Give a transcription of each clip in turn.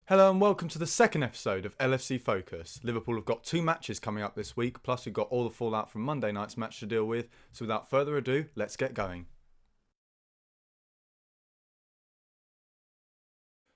Hello and welcome to the second episode of LFC Focus. Liverpool have got two matches coming up this week, plus we've got all the fallout from Monday night's match to deal with, so without further ado, let's get going.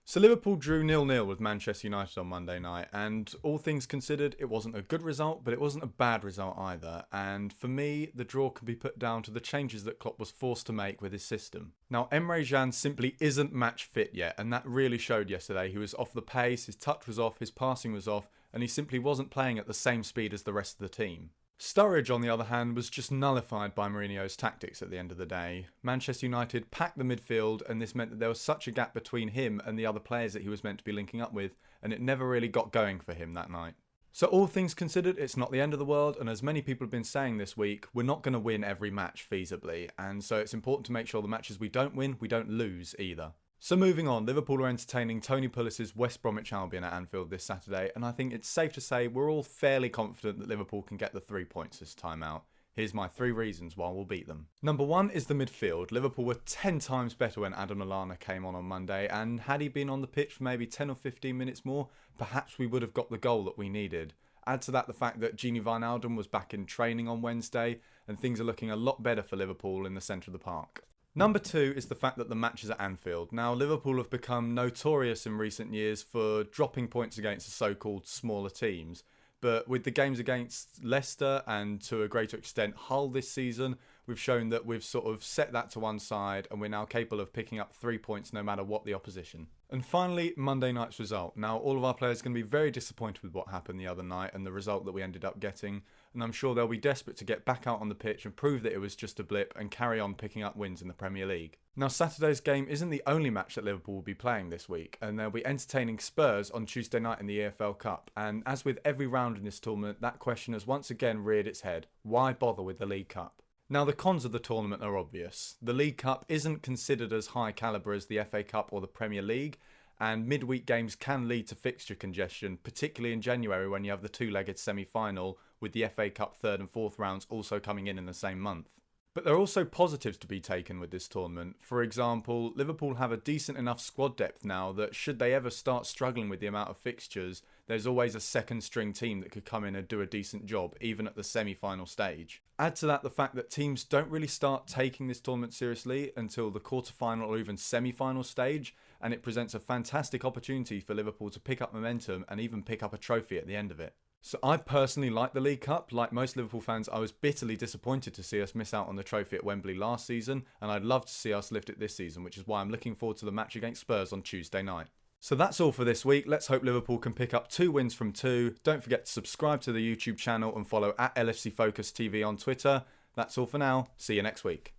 So Liverpool drew 0-0 with Manchester United on Monday night, and all things considered, it wasn't a good result, but it wasn't a bad result either. And for me, the draw can be put down to the changes that Klopp was forced to make with his system. Now, Emre Can simply isn't match fit yet, and that really showed yesterday. He was off the pace, his touch was off, his passing was off, and he simply wasn't playing at the same speed as the rest of the team. Sturridge, on the other hand, was just nullified by Mourinho's tactics at the end of the day. Manchester United packed the midfield, and this meant that there was such a gap between him and the other players that he was meant to be linking up with, and it never really got going for him that night. So all things considered, it's not the end of the world, and as many people have been saying this week, we're not going to win every match feasibly, and so it's important to make sure the matches we don't win, we don't lose either. So moving on, Liverpool are entertaining Tony Pulis's West Bromwich Albion at Anfield this Saturday, and I think it's safe to say we're all fairly confident that Liverpool can get the 3 points this time out. Here's my 3 reasons why we'll beat them. Number 1 is the midfield. Liverpool were 10 times better when Adam Lallana came on Monday, and had he been on the pitch for maybe 10 or 15 minutes more, perhaps we would have got the goal that we needed. Add to that the fact that Gini Wijnaldum was back in training on Wednesday, and things are looking a lot better for Liverpool in the centre of the park. Number 2 is the fact that the match is at Anfield. Now, Liverpool have become notorious in recent years for dropping points against the so-called smaller teams. But with the games against Leicester and to a greater extent Hull this season, we've shown that we've sort of set that to one side and we're now capable of picking up 3 points no matter what the opposition. And finally, Monday night's result. Now, all of our players are going to be very disappointed with what happened the other night and the result that we ended up getting. And I'm sure they'll be desperate to get back out on the pitch and prove that it was just a blip and carry on picking up wins in the Premier League. Now, Saturday's game isn't the only match that Liverpool will be playing this week, and they'll be entertaining Spurs on Tuesday night in the EFL Cup. And as with every round in this tournament, that question has once again reared its head. Why bother with the League Cup? Now, the cons of the tournament are obvious. The League Cup isn't considered as high calibre as the FA Cup or the Premier League, and midweek games can lead to fixture congestion, particularly in January when you have the two-legged semi-final, with the FA Cup third and fourth rounds also coming in the same month. But there are also positives to be taken with this tournament. For example, Liverpool have a decent enough squad depth now that should they ever start struggling with the amount of fixtures, there's always a second string team that could come in and do a decent job, even at the semi-final stage. Add to that the fact that teams don't really start taking this tournament seriously until the quarter-final or even semi-final stage, and it presents a fantastic opportunity for Liverpool to pick up momentum and even pick up a trophy at the end of it. So I personally like the League Cup. Like most Liverpool fans, I was bitterly disappointed to see us miss out on the trophy at Wembley last season, and I'd love to see us lift it this season, which is why I'm looking forward to the match against Spurs on Tuesday night. So that's all for this week. Let's hope Liverpool can pick up 2 wins from 2. Don't forget to subscribe to the YouTube channel and follow at LFC Focus TV on Twitter. That's all for now. See you next week.